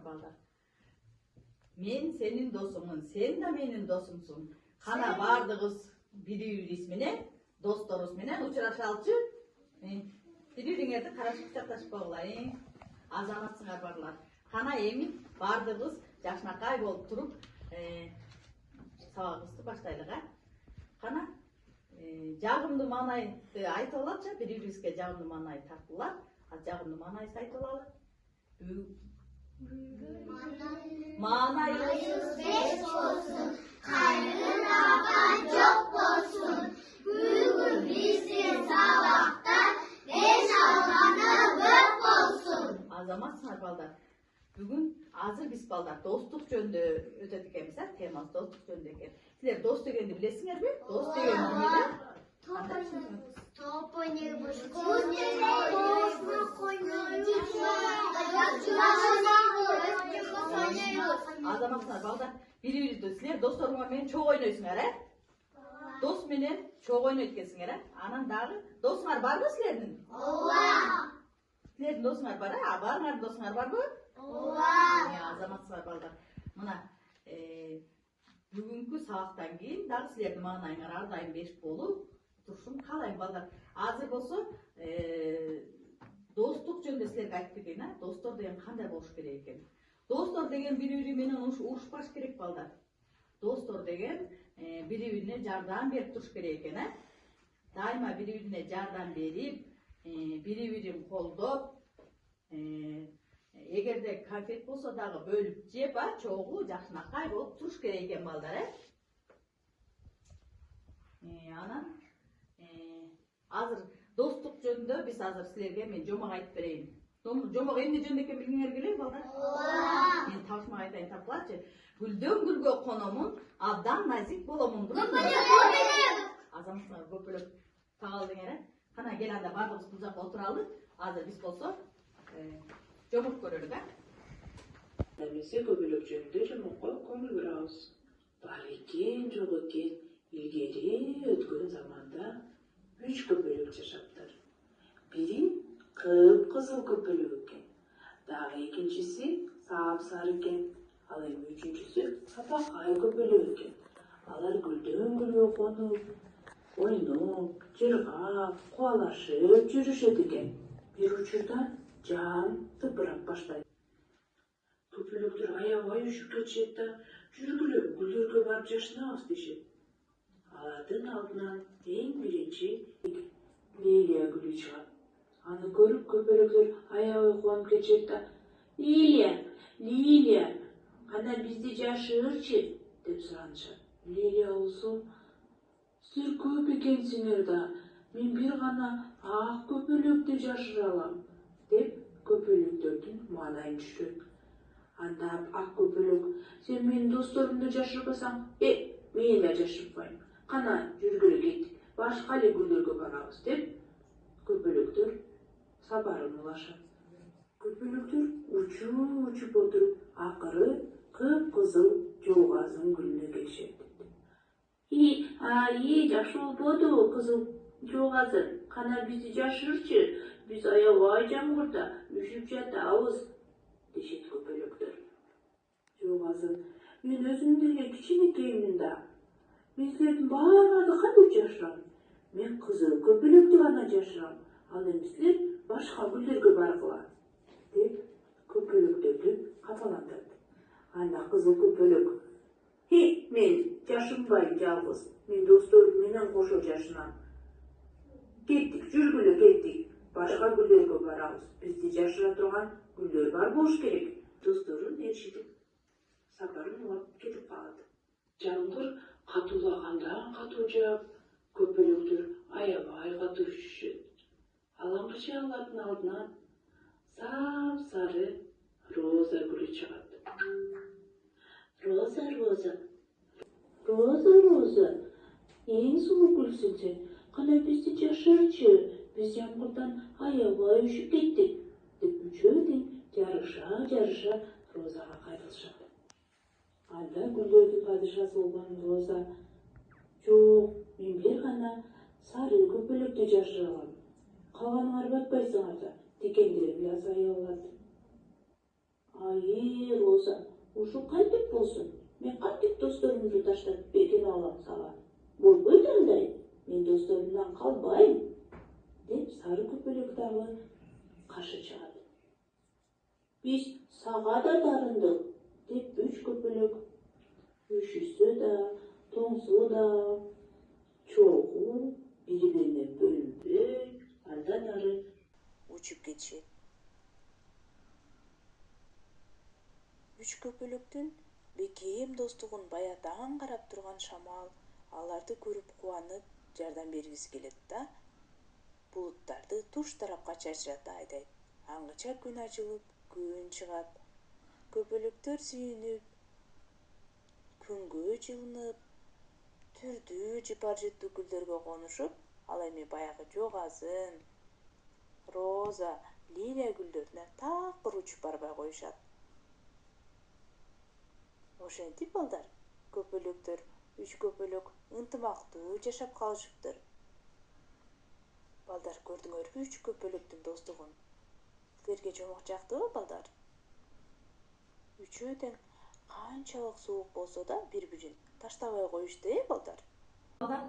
балдар. Мен senin dosumун, sen de менин dosumsun. Кана бардыгыбыз бири-бирибиз менен, досторубуз менен учурашалчы. Бири-бириңерди карашып жакташып койгула. Азаматсыңар барлар. Кана эми бардыгыбыз жакшынакай болуп туруп, сабагыбызды баштайлык, Кана жагымдуу маанайды айтып алачы, бири-бирибизге жагымдуу маанай тартуулар. Жагымдуу маанайыбызды айтып алалы. Maanayımız beş olsun, kaygın akan çok olsun. Bugün bizim sabahta beş almanı bök olsun. Azamatsınlar balдар. Bugün azır biz balдар dostluk жөнүндө өтөт экенбиз, темасы достук жөнүндө экен. Силер дос дегенди билесиңерби? Дос деген эмне? Топ ойнойбуз. Азаматсыңар балдар, бири-бирибизди силер досторуңар менен чогуу ойнойсуңар, Дос менен чогуу ойнойт экенсиңер, Анан дагы досуңар барбы силердин? Ооба. Силердин досуңар бар, Баарыңардын досуңар барбы? Ооба. Азаматсыңар балдар. Мына бүгүнкү сабактан кийин дагы силердин маанайыңар ар дайым беш болуп турушун каалайм балдар. Азыр болсо достук жөнүндө силерге айтып кетейин, достор деген кандай болуш керек экен. Достор деген бири-бири менен урушпаш керек балдар. Достор деген бири-бирине жардам берип туруш керек экен, Дайыма бири-бирине жардам берип, бири-бирин колдоп, эгерде конфет болсо дагы бөлүп жеп, чогуу жакшынакай болуп туруш керек экен балдар, Анан азыр достук жөнүндө биз азыр силерге мен жомок айтып берейин. Жомок эмне жөнүндө экен билгиңер келеби балдар? Ооба. Мен табышмак айтайын, тапкылачы. Гүлдөн гүлгө кономун, абдан назик боломун. Азаматсыңар көпөлөк тагалдыңар, Кана кел анда бардыгыбыз бул жакка отуралы. Азыр биз болсо жомок көрөлүк, Эмесе көпөлөк жөнүндө жомокко көңүл бурабыз. Бар экен, жок экен, илгери өткөн заманда 3 көпөлөк жашаптыр. Бири кып-кызыл көпөлөк экен. Дагы экинчиси сап-сары экен. Ал эми үчүнчүсү сапакай көпөлөк экен. Алар гүлдөн гүлгө конуп, ойноп, жыргап, кубалашып жүрүшөт экен. Бир учурда жан тыпырап баштайт. Көпөлөктөр аябай үшүп кетишет да, жүргүлө гүлдөргө барып жашынабыз дешет. Алардын алдынан эң биринчи лилия гүлү чыгат. Аны көрүп көпөлөктөр аябай кубанып кетишет да, Лилия, кана бизди жашырчы деп суранышат. Лилия болсо, силер көп экенсиңер да, мен бир гана ак көпөлөктү жашыра алам деп көпөлөктөрдүн маанайын түшүрөт. Анда ак көпөлөк, сен менин досторумду жашырбасаң, мен да жашырбайм. Кана жүргүлө кеттик, башка эле гүлдөргө барабыз деп көпөлөктөр сабарын улашат. Көпөлөктөр учуп отуруп, акыры кып-кызыл жоогазын гүлүнө келишет. Жакшы болбоду кызыл жоогазын, кана бизди жашырчы, биз аябай жамгырда үшүп жатабыз дешет көпөлөктөр. Жоогазын, мен өзүм деле кичинекеймин да. Мен силердин баарыңарды кантип жашырам? Мен кызыл көпөлөктү гана жашырам. Ал эми силер башка гүлдөргө баргыла деп көпөлөктөрдү капалантат. Анда кызыл көпөлөк, мен жашынбайм жалгыз, мен досторум менен кошо жашынам. Кеттик, жүргүлө кеттик, башка гүлдөргө барабыз. Бизди жашыра турган гүлдөр бар болуш керек. Досторун ээрчитип, сапарын улап кетип калат. Жамгыр катуулагандан катуу жаап, көпөлөктөр аябай катуу үшүшөт. Алаңкыча алардын алдынан сап-сары роза гүлү чыгат. Роза, эң сулуу гүлсүң сен. Кана бизди жашырчы, биз жамгырдан аябай үшүп кеттик деп үчөө тең жарыша розага кайрылышат. Анда гүлдөрдүн падышасы болгон роза, жок, мен бир гана сары көпөлөктү жашыра алам. Калганыңар батпайсыңар да, дегендери азая алат. Роза, ушул кантип болсун? Мен кантип досторумду таштап бекине алам сага? Болбойт андай. Мен досторумдан калбайм, деп сары көпөлөк дагы кашы чыгат. Биз сага да дарындык, деп үч көпөлөк үшүсү да, тоңсу да, чогуу бири-бирине бөлүнбөй андан ары учуп кетишет. Үч көпөлөктүн бекем достугун баятан карап турган Шамал аларды көрүп кубанып жардам бергиси келет да булуттарды туш тарапка чачырата айдайт. Аңгыча күн ачылып, күн чыгат. Көпөлөктөр сүйүнүп, күнгө жылынып, түрдүү жыпар жыттуу гүлдөргө конушуп, ал эми баягы жогазын, роза, лилия гүлдөрүнө такыр учуп барбай коюшат. Ошентип балдар, көпөлөктөр, үч көпөлөк ынтымактуу жашап калышыптыр. Балдар, көрдүңөрбү үч көпөлөктүн достугун? Силерге жомок жактыбы, балдар? Үчөө тең канчалык суук болсо да бири-бирин таштабай коюшту, балдар? Балдар,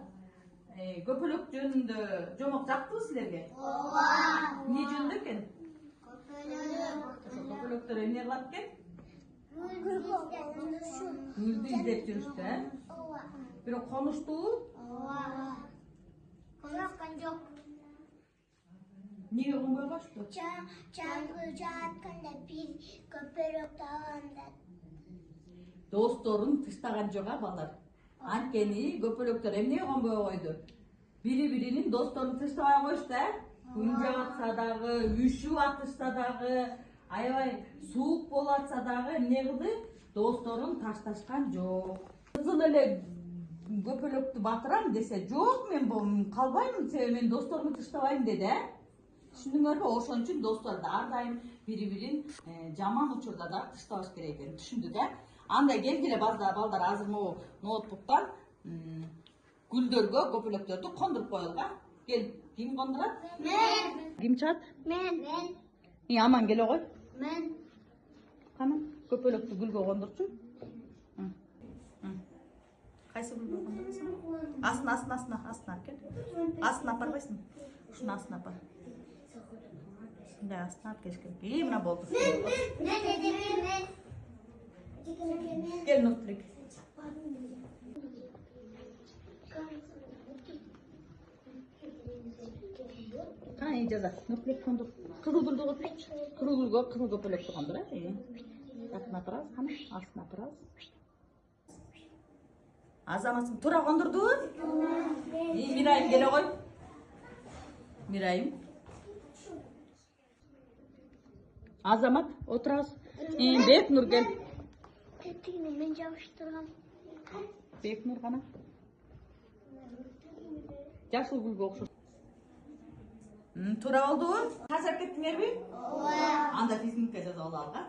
көпөлөк жөнүндө жомок жактыбы силерге? Ооба. Эмне жөнүндө экен? Көпөлөк. Көпөлөктөр эмне кылат экен? Гүлдү Гүлдү издеп жүрүштү, Ооба. Бирок конуштубу? Ооба. Конушкан жок. Эмнеге конбой коюшту? Чаңгы жаатканда бир көпөлөк таганда. Досторун тыштаган жок, балдар. Анткени көпөлөктөр эмнеге конбой койду? Бири-биринин досторун тыштабай коюшту, Күн жаатса дагы, үшүп атышса дагы, аябай суук болуп атса дагы эмне кылды? Досторун ташташкан жок. Кызыл эле көпөлөктү батырам десе, жок, мен калбайм, себеби мен досторумду тыштабайм деди, Түшүндүңөрбү? Ошон үчүн досторду ар дайым бири-бирин жаман учурда да тыштабаш керек экен. Түшүндүк, Анда келгиле балдар, азыр могу ноутбуктан гүлдөргө көпөлөктөрдү кондуруп коелуга. Кел, ким кондурат? Мен. Ким чат? Мен. Аман келе кой. Мен. Кана, көпөлөктү гүлгө кондурчу. Кайсы гүлгө кондурасың? Астына кел. Астына апарбайсың? Ушуну астына апар. Мындай астына алып келиш керек. Мына болду. Мен. Кел, Нурлик. Кана, жаза. Нурлик кондур. Кызыл гүлдү кондур. Кызыл көпөлөктү кондур. Астына апарабыз. Кана, астына апарабыз. Азаматсың, туура кондурдубу? Мирайым келе кой. Мирайым. Азамат, отурабыз. Бекнур кел. Мен жабыштыргам. Бекнур кана. Жашыл гүлгө окшош. Туура болдубу? Ташап кеттиңерби? Ооба. Анда физмикке жазып алалы.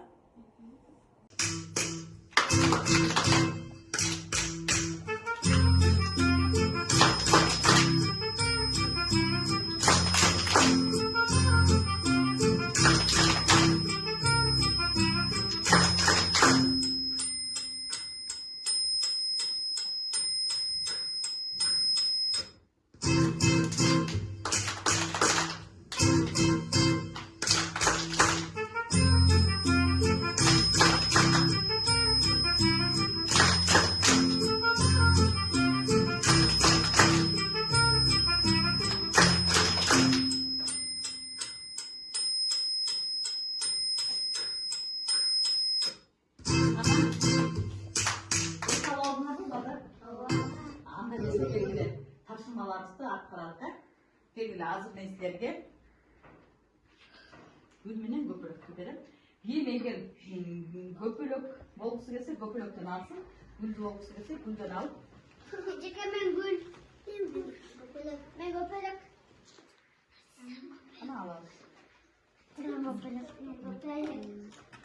Ташымаларыбызды аткаралык. Келгиле, азыр мен силерге гүл менен көпөлөктү берем. Кийин эгер көпөлөк болгусу келсе көпөлөктөн алсын, гүлдү болгусу келсе гүлдөн алып. Жеке мен гүл. Мен көпөлөк. Кана алабыз. Көпөлөк.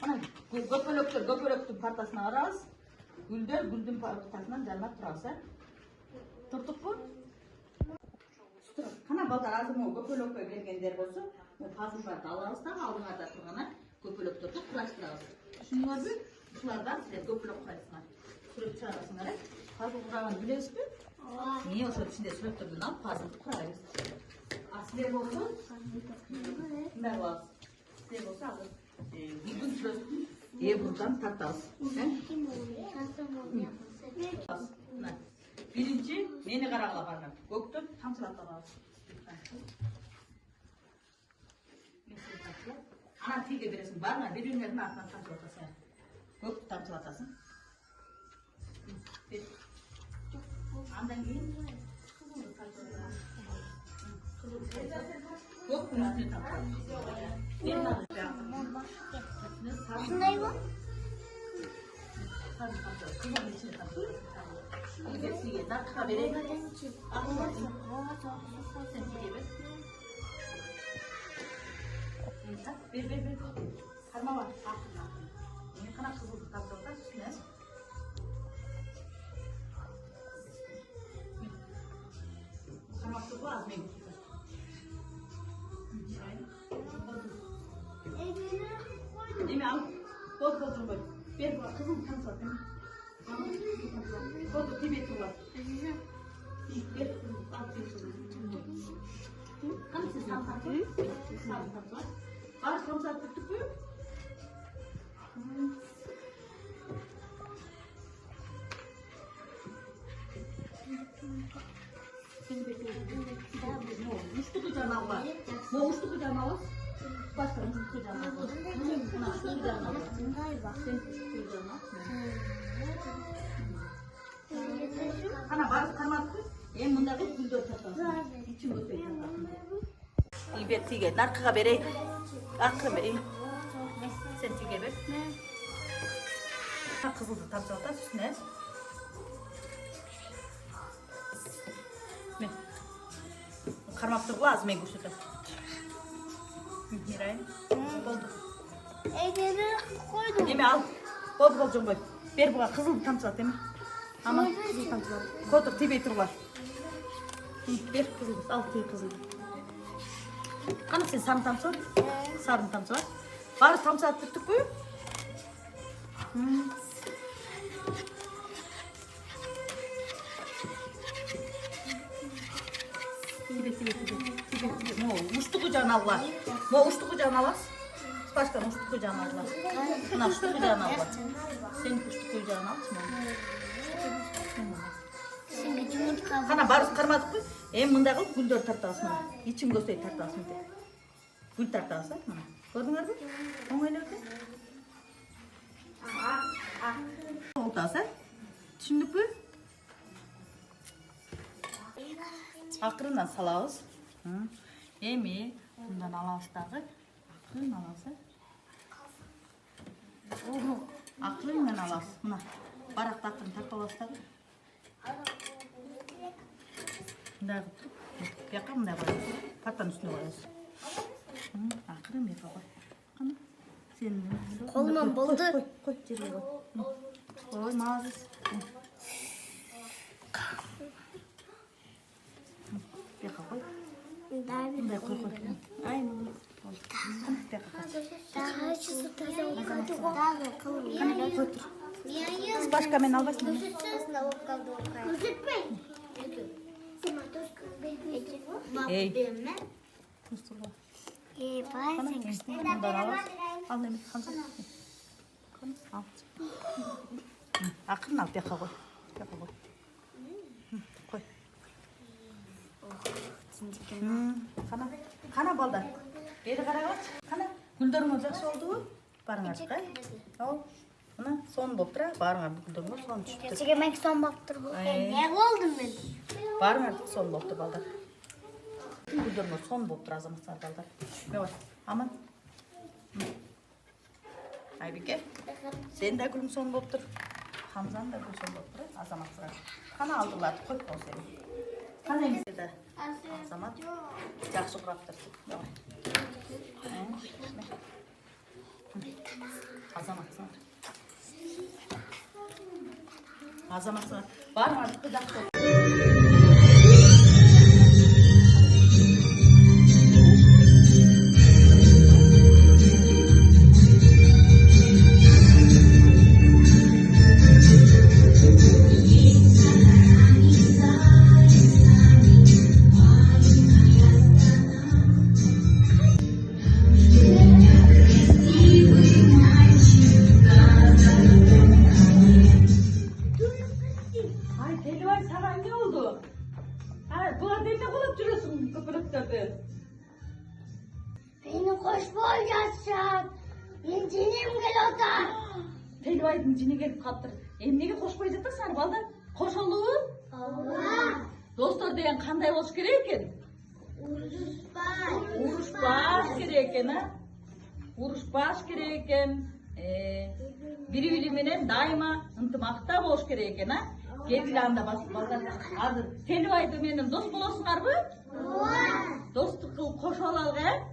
Кана көпөлөктүн партасына барабыз. Гүлдүн партасынан жанына турабыз, Турдукпу? Кана балдар, азыр могу көпөлөккө келгендер болсо, пазылдарды алабыз да алдыңарда турган көпөлөктөрдү кураштырабыз. Düşünüyoruz. Şulardan size köpülük koyasınlar. Sürüp çağırasınlar. Puzzle kurağını biliyorsunuz mu? Niye o şöyle içinde sürüp durduğunu alıp puzzle kurarız. Asliye olsun. Ben var. Asliye olsa alır. Bir gün sürüp buradan tartalım. Birinci, meni qaraqla barman. Göktür, tamçılaqla barman. Ana tilge veresin, barma, birbirlerin артынан tamçılatasın. Göktür tamçılatasın. Andan keyin Göktür üstüne tamçılatasın. Şunday mı? Kızın içine tamçılatasın. Hepsiye dakika vereyim. Ver. Karma var. Yine kana kızıldı kapsalda üstüne. Karmaklık var az meyve. Değil mi al? Bol koy. Ver bu kızıl kapsalda. Kodu Tibet'i var. Bir alt bir kan siz samsatı? Samsatı var. Var samsatı tuttuk mu? Seni bekliyorum. Uçtu kucağına var. Ne uçtu kucağına var? Başka uçtu kucağına var. Uçtu kucağına var. Sen uçtu kucağına var. Ana barız karmadı. Bundağı güldür tatasın. İçin götürü tatasın. İlbet tiget. Narkıga berey. Akırım berey. Sen tige ber. Kızıldı tamçalata üstüne. Karmaktır bu az men götürdüm. Mirayın. Oldu. Egeri koydum. Demi al. Bol jomboy. Ber buğa kızıldı tamçalat demi. Ama kızıl tamçılar. Kodur Tibet'i var. Bir kızıl, altı kızıl. Kanı sen sarı tamçılar? Sarı tamçılar. Bari tamçılar tuttuk mu? Tibet. Mo, uçtu kucağına Allah. Mo, uçtu kucağına Allah. Başkan uçtu kucağına Allah. Buna uçtu kucağına Allah. Sen uçtu kucağına Allah. Kana barız karmadık mı? Mındağı güldür tartasın. İçim gösterey tartasın de. Gül tartası. Gördünüz mü? Oңайлау ekan. Oltası. Tushunduk mu? Akırından salabız. Emi bundan alabız dagı. Akırın alabız. Akırından alabız. Mına. Barak akırın tartып алабыз dagı. Bunday qilib yoqqa bunday qo'yamiz. Pattan üstüne qo'yamiz. Akırım yoqqa qo'y. Qani? Sen Qo'limdan bo'ldi. Qo'y, yerga qo'y. Qo'y, mazis. Yoqqa qo'y. Bunday qo'y. Aynen. Başka men albaysın. Ey. Mustafa. Bundan alabız. Al nemi, kanca. Al. Akırın al, yoqqa qo'y. Yoqqa qo'y. Qo'y. Qana balдар. Beri qarag'achi. Qana, guldirimiz yaxshi oldu-ku? Baringlar chiqay. Al. Mana son bo'lib turadi. Baringlar guldirimiz son tushibdi. Kechaga men son bo'lib turib. Ne bo'ldim men? Baringlar son bo'lib turdi balдар. Guldirimiz son bo'lib turadi azamатlar balдар. Yavaş. Aman. Aybike. Sen de gülüm son bo'lib tur. Hamzan da gül son bo'lib turadi azamатlar. Qana aldılar, qo'yib qo'y seni. Qana emsida? Azamat. Yaxshi qurabdir. Давай. Azamatlar. Azamatlar. Var mı artık? Келбайдың жini келіп қалыптыр. Эмнеге қошпай жатасыңар балдар? Қошылуы? Достар деген қандай болуш керек екен? Урушпаш керек екен, а? Урушпаш керек екен. Бири-бири менен дайыма ынтымакта болуш керек екен, а? Келгиле анда балдар. Азыр Келбайды менен дос болосуңарбы? Достук кылып кошуп алалык,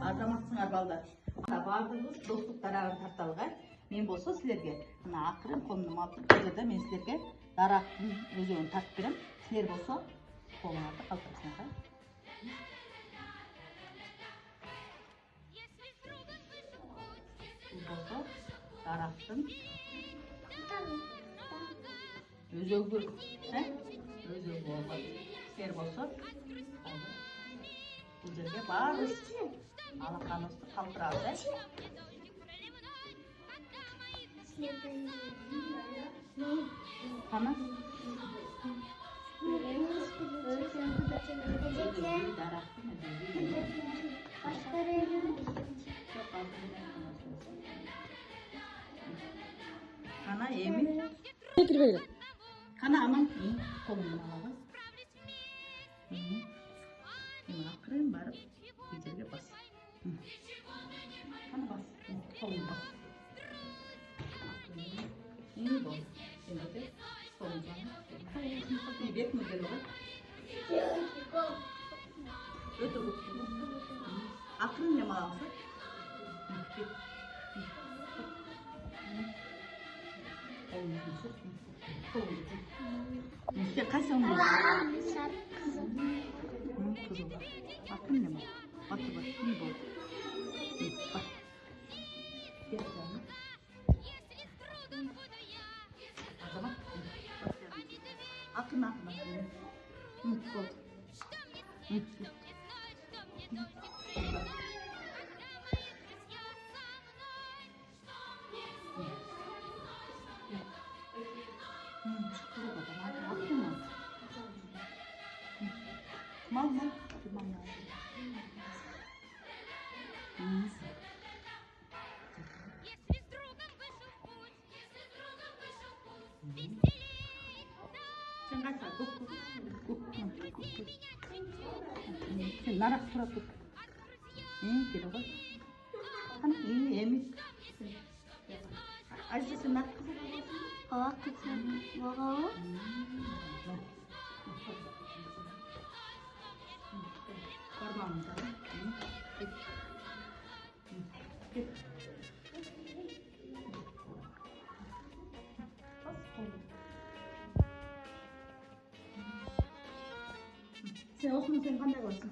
Азаматсыңар балдар. Баардыгыбыз достук дарагын тарталык, Мен болсо силерге мына акырын колумду алып тургузда мен силерге дарактын өзөгүн тартып берем. Силер болсо колуңарды калтырасыңар. Бул болсо дарактын өзөгү, өзөгү болгон. Силер болсо бул жерге баарыбыз алаканыбызды калтырабыз, Кана? Кана эми? Кана аман? Колумду алабыз. Эми акырын барып, бул жерге бас. Кана бас. Колумду бас. İyi bu. Şimdi sonuçlarını. Bir mi geliyor? Öte bu. Aklın ne malası? İşte kaç sene oldu? Kızım. Aklın ne malası? Bak bak. İyi bu. Bak. Gel canım. Akın. Mutlu. Mal. Sen narak surat tut. Kira bak. Kan ini emis. Aziz sen narak. kızım. Baba. Parmağımda. Sen olsun sen kандай болсун?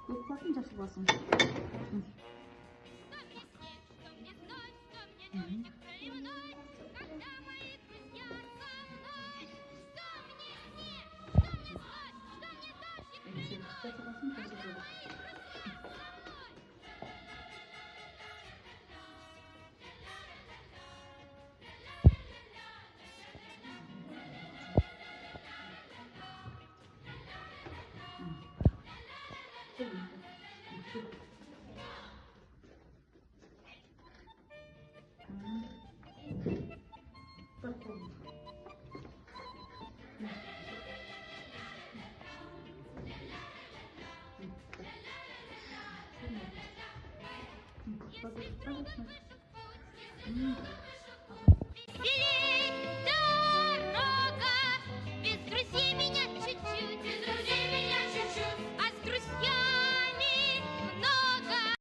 Көп болсун, жакшы болсун. Biri